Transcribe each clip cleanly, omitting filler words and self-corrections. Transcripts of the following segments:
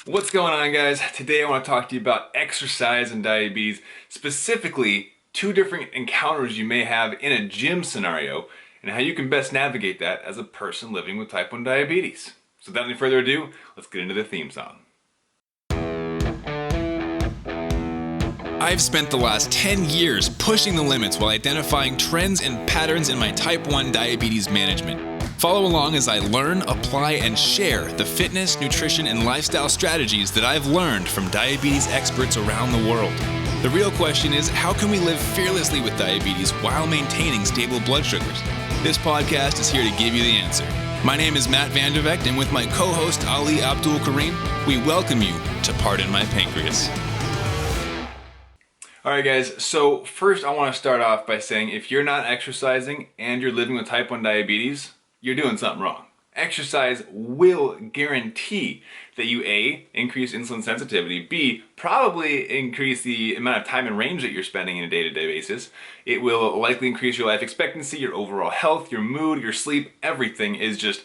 What's going on, guys? Today I want to talk to you about exercise and diabetes, specifically two different encounters you may have in a gym scenario and how you can best navigate that as a person living with type 1 diabetes. So without any further ado, let's get into the theme song. I've spent the last 10 years pushing the limits while identifying trends and patterns in my type 1 diabetes management. Follow along as I learn, apply, and share the fitness, nutrition, and lifestyle strategies that I've learned from diabetes experts around the world. The real question is, how can we live fearlessly with diabetes while maintaining stable blood sugars? This podcast is here to give you the answer. My name is Matt Vandervecht, and with my co-host Ali Abdul Karim, we welcome you to Pardon My Pancreas. Alright guys, so first I want to start off by saying if you're not exercising and you're living with type 1 diabetes, you're doing something wrong. Exercise will guarantee that you A, increase insulin sensitivity, B, probably increase the amount of time and range that you're spending in a day-to-day basis. It will likely increase your life expectancy, your overall health, your mood, your sleep. Everything is just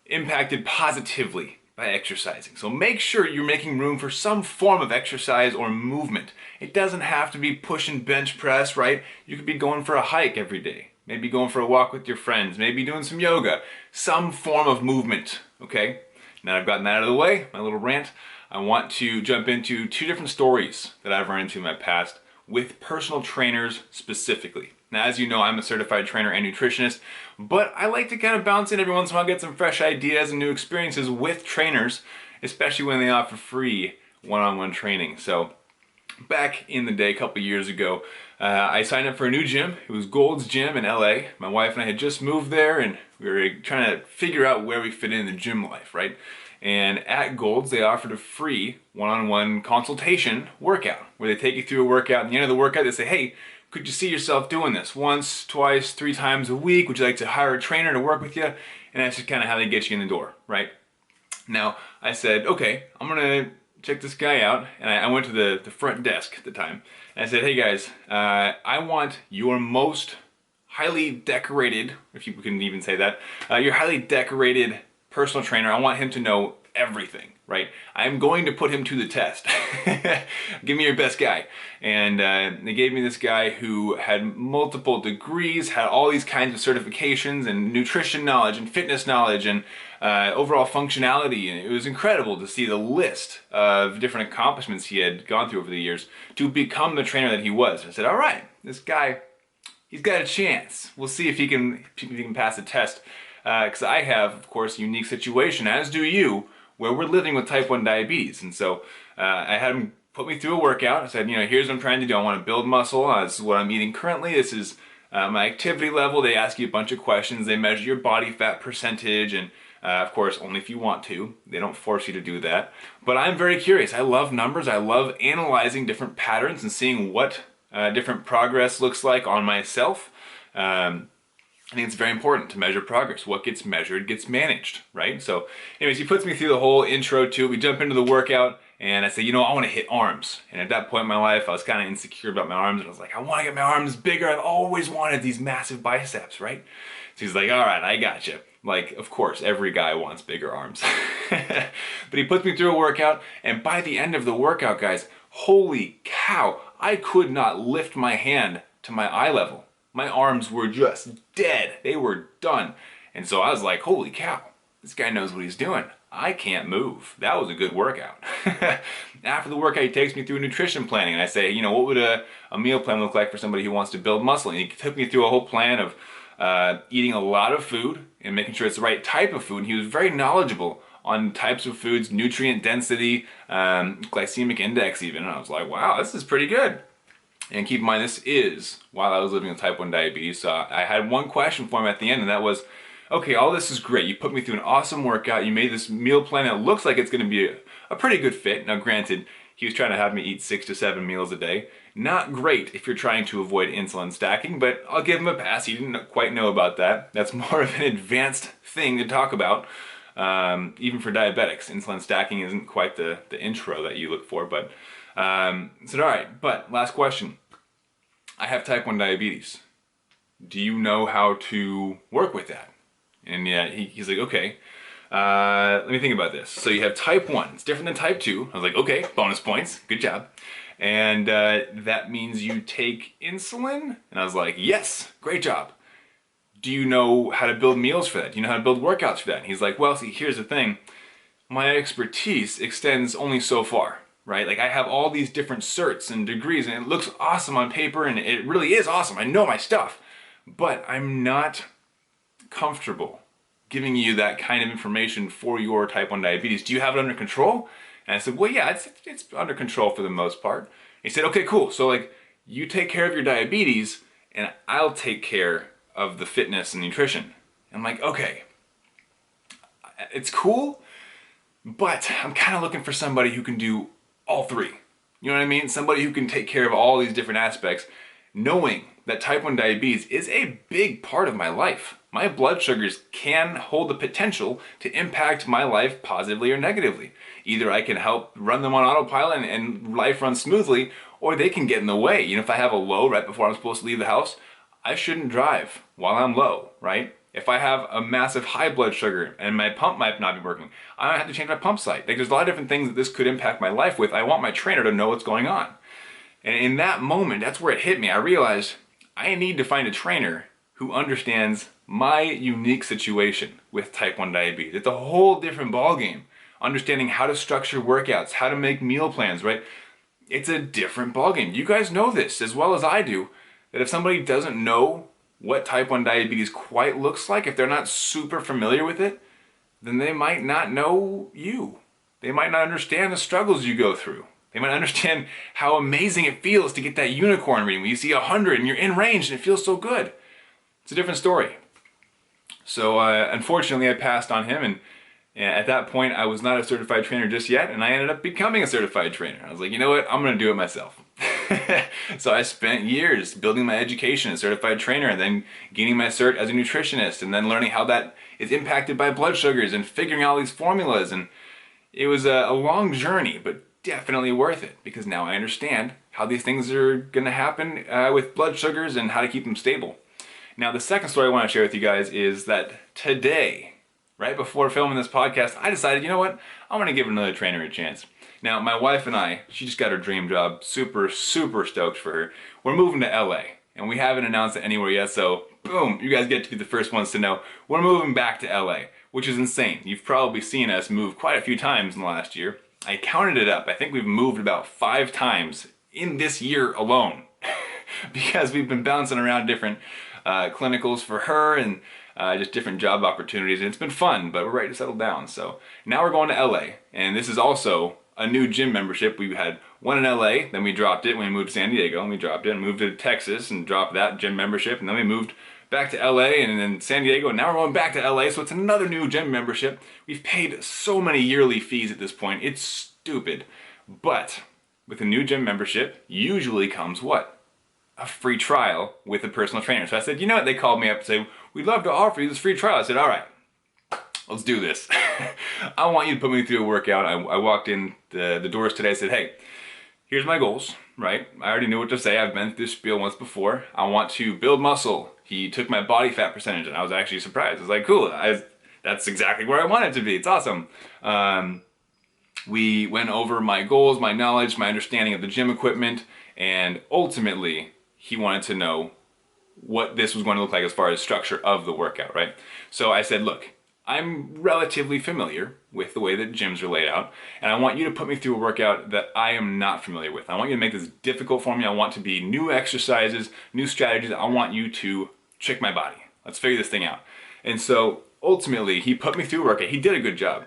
impacted positively by exercising. So make sure you're making room for some form of exercise or movement. It doesn't have to be push and bench press, right? You could be going for a hike every day. Maybe going for a walk with your friends, maybe doing some yoga, some form of movement, okay? Now I've gotten that out of the way, my little rant, I want to jump into two different stories that I've run into in my past with personal trainers specifically. Now, as you know, I'm a certified trainer and nutritionist, but I like to kind of bounce in every once in a while, get some fresh ideas and new experiences with trainers, especially when they offer free one-on-one training. So back in the day, a couple years ago, I signed up for a new gym. It was Gold's Gym in LA. My wife and I had just moved there and we were trying to figure out where we fit in the gym life, right? And at Gold's, they offered a free one-on-one consultation workout where they take you through a workout. At the end of the workout, they say, hey, could you see yourself doing this once, twice, 3 times a week? Would you like to hire a trainer to work with you? And that's just kind of how they get you in the door, right? Now, I said, okay, I'm gonna check this guy out, and I went to the front desk at the time, and I said, hey guys, I want your most highly decorated, if you can even say that, your highly decorated personal trainer. I want him to know everything, right? I'm going to put him to the test. Give me your best guy. And they gave me this guy who had multiple degrees, had all these kinds of certifications and nutrition knowledge and fitness knowledge and overall functionality. And it was incredible to see the list of different accomplishments he had gone through over the years to become the trainer that he was. I said, all right, this guy, he's got a chance. We'll see if he can pass the test. Because I have, of course, a unique situation, as do you, where we're living with type 1 diabetes. And so I had him put me through a workout. I said, you know, here's what I'm trying to do. I want to build muscle. This is what I'm eating currently. This is my activity level. They ask you a bunch of questions. They measure your body fat percentage. And of course, only if you want to. They don't force you to do that. But I'm very curious. I love numbers. I love analyzing different patterns and seeing what different progress looks like on myself. I think it's very important to measure progress. What gets measured gets managed, right? So anyways, he puts me through the whole intro to it. We jump into the workout and I say, you know, I want to hit arms. And at that point in my life, I was kind of insecure about my arms. And I was like, I want to get my arms bigger. I've always wanted these massive biceps, right? So he's like, all right, I got you. Like, of course, every guy wants bigger arms. But he puts me through a workout. And by the end of the workout, guys, holy cow, I could not lift my hand to my eye level. My arms were just dead. They were done. And so I was like, holy cow, this guy knows what he's doing. I can't move. That was a good workout. After the workout, he takes me through nutrition planning. And I say, you know, what would a meal plan look like for somebody who wants to build muscle? And he took me through a whole plan of eating a lot of food and making sure it's the right type of food. And he was very knowledgeable on types of foods, nutrient density, glycemic index even. And I was like, wow, this is pretty good. And keep in mind, this is while I was living with type 1 diabetes. So I had one question for him at the end, and that was, okay, all this is great. You put me through an awesome workout. You made this meal plan that looks like it's going to be a pretty good fit. Now, granted, he was trying to have me eat 6 to 7 meals a day. Not great if you're trying to avoid insulin stacking, but I'll give him a pass. He didn't quite know about that. That's more of an advanced thing to talk about. Even for diabetics, insulin stacking isn't quite the intro that you look for, but said, all right, but last question. I have type 1 diabetes. Do you know how to work with that? And yeah, he's like, okay. Let me think about this. So you have type 1. It's different than type 2. I was like, okay, bonus points. Good job. And that means you take insulin? And I was like, yes, great job. Do you know how to build meals for that? Do you know how to build workouts for that? And he's like, well, see, here's the thing. My expertise extends only so far, right? Like I have all these different certs and degrees and it looks awesome on paper and it really is awesome. I know my stuff, but I'm not comfortable giving you that kind of information for your type 1 diabetes. Do you have it under control? And I said, well, yeah, it's under control for the most part. He said, okay, cool. So like you take care of your diabetes and I'll take care of the fitness and nutrition. I'm like, okay, it's cool, but I'm kind of looking for somebody who can do all three. You know what I mean? Somebody who can take care of all these different aspects, knowing that type 1 diabetes is a big part of my life. My blood sugars can hold the potential to impact my life positively or negatively. Either I can help run them on autopilot and life runs smoothly, or they can get in the way. You know, if I have a low right before I'm supposed to leave the house, I shouldn't drive while I'm low, right? If I have a massive high blood sugar and my pump might not be working, I might have to change my pump site. Like there's a lot of different things that this could impact my life with. I want my trainer to know what's going on. And in that moment, that's where it hit me. I realized I need to find a trainer who understands my unique situation with type 1 diabetes. It's a whole different ballgame. Understanding how to structure workouts, how to make meal plans, right? It's a different ballgame. You guys know this as well as I do, that if somebody doesn't know what type 1 diabetes quite looks like, if they're not super familiar with it, then they might not know you. They might not understand the struggles you go through. They might understand how amazing it feels to get that unicorn reading when you see 100 and you're in range and it feels so good. It's a different story. So unfortunately I passed on him, and at that point I was not a certified trainer just yet, and I ended up becoming a certified trainer. I was like, you know what, I'm gonna do it myself. So I spent years building my education as a certified trainer and then gaining my cert as a nutritionist and then learning how that is impacted by blood sugars and figuring out all these formulas. And it was a long journey, but definitely worth it, because now I understand how these things are gonna happen with blood sugars and how to keep them stable. Now the second story I want to share with you guys is that today, right before filming this podcast, I decided, you know what, I'm gonna give another trainer a chance. Now, my wife and I, she just got her dream job. Super, super stoked for her. We're moving to LA, and we haven't announced it anywhere yet, so boom, you guys get to be the first ones to know. We're moving back to LA, which is insane. You've probably seen us move quite a few times in the last year. I counted it up. I think we've moved about 5 times in this year alone because we've been bouncing around different clinicals for her and just different job opportunities, and it's been fun, but we're ready to settle down. So now we're going to LA, and this is also a new gym membership. We had one in LA, then we dropped it when we moved to San Diego, and we dropped it and moved to Texas and dropped that gym membership, and then we moved back to LA and then San Diego, and now we're going back to LA, so it's another new gym membership. We've paid so many yearly fees at this point, it's stupid. But with a new gym membership usually comes what? A free trial with a personal trainer. So I said, you know what, they called me up and said, we'd love to offer you this free trial. I said, all right, let's do this. I want you to put me through a workout. I walked in the doors today. I said, hey, here's my goals, right? I already knew what to say. I've been through this spiel once before. I want to build muscle. He took my body fat percentage, and I was actually surprised. I was like, cool, that's exactly where I want it to be. It's awesome. We went over my goals, my knowledge, my understanding of the gym equipment, and ultimately, he wanted to know what this was going to look like as far as structure of the workout, right? So I said, look, I'm relatively familiar with the way that gyms are laid out, and I want you to put me through a workout that I am not familiar with. I want you to make this difficult for me. I want to be new exercises, new strategies. I want you to trick my body. Let's figure this thing out. And so ultimately, he put me through a workout. He did a good job.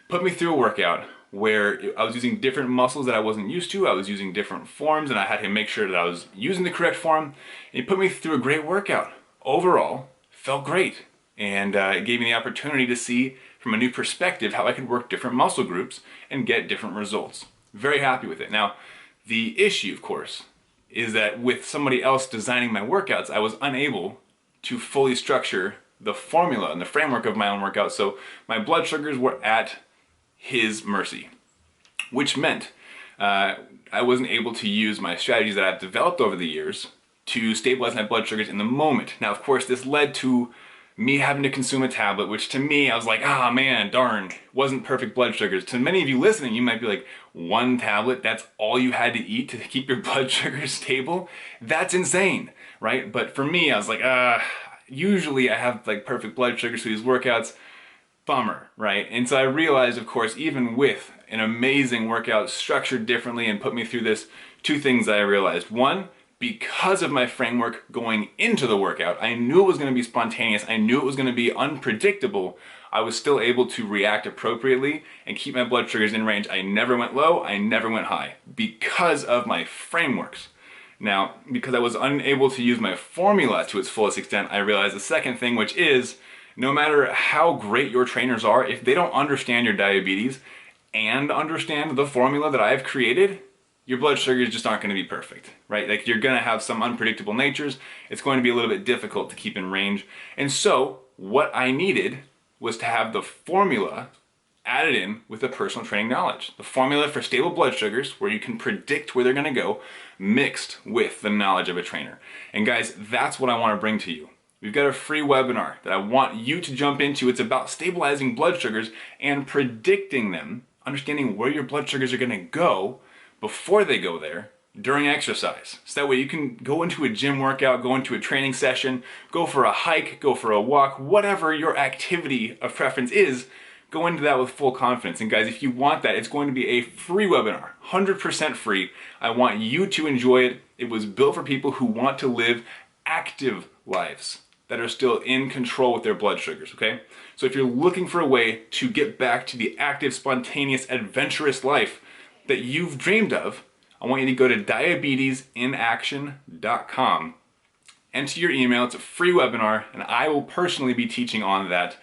Put me through a workout where I was using different muscles that I wasn't used to. I was using different forms, and I had to make sure that I was using the correct form. And he put me through a great workout. Overall, felt great. And it gave me the opportunity to see from a new perspective how I could work different muscle groups and get different results. Very happy with it. Now, the issue, of course, is that with somebody else designing my workouts, I was unable to fully structure the formula and the framework of my own workout. So my blood sugars were at his mercy, which meant I wasn't able to use my strategies that I've developed over the years to stabilize my blood sugars in the moment. Now, of course, this led to me having to consume a tablet, which to me, I was like, ah man, darn, wasn't perfect blood sugars. To many of you listening, you might be like, one tablet, that's all you had to eat to keep your blood sugar stable? That's insane, right? But for me, I was like, usually I have like perfect blood sugar, so these workouts, bummer, right? And so I realized, of course, even with an amazing workout structured differently and put me through this, two things that I realized. One, because of my framework going into the workout, I knew it was going to be spontaneous, I knew it was going to be unpredictable. I was still able to react appropriately and keep my blood sugars in range. I never went low, I never went high, because of my frameworks. Now, because I was unable to use my formula to its fullest extent, I realized the second thing, which is, no matter how great your trainers are, if they don't understand your diabetes and understand the formula that I've created, your blood sugars just aren't going to be perfect, right? Like, you're going to have some unpredictable natures. It's going to be a little bit difficult to keep in range. And so what I needed was to have the formula added in with the personal training knowledge. The formula for stable blood sugars, where you can predict where they're going to go, mixed with the knowledge of a trainer. And guys, that's what I want to bring to you. We've got a free webinar that I want you to jump into. It's about stabilizing blood sugars and predicting them, understanding where your blood sugars are going to go before they go there during exercise. So that way you can go into a gym workout, go into a training session, go for a hike, go for a walk, whatever your activity of preference is, go into that with full confidence. And guys, if you want that, it's going to be a free webinar, 100% free. I want you to enjoy it. It was built for people who want to live active lives that are still in control with their blood sugars, okay? So if you're looking for a way to get back to the active, spontaneous, adventurous life that you've dreamed of, I want you to go to diabetesinaction.com, enter your email. It's a free webinar, and I will personally be teaching on that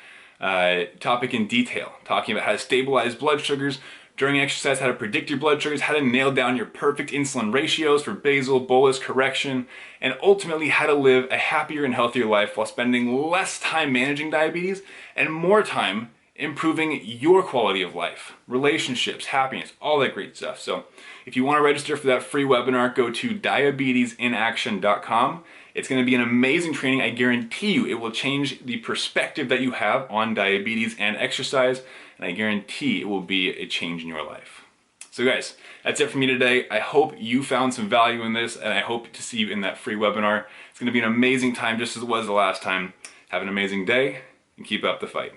topic in detail, talking about how to stabilize blood sugars during exercise, how to predict your blood sugars, how to nail down your perfect insulin ratios for basal, bolus correction, and ultimately how to live a happier and healthier life while spending less time managing diabetes and more time improving your quality of life, relationships, happiness, all that great stuff. So if you want to register for that free webinar, go to diabetesinaction.com. It's going to be an amazing training. I guarantee you it will change the perspective that you have on diabetes and exercise, and I guarantee it will be a change in your life. So guys, that's it for me today. I hope you found some value in this, and I hope to see you in that free webinar. It's going to be an amazing time, just as it was the last time. Have an amazing day, and keep up the fight.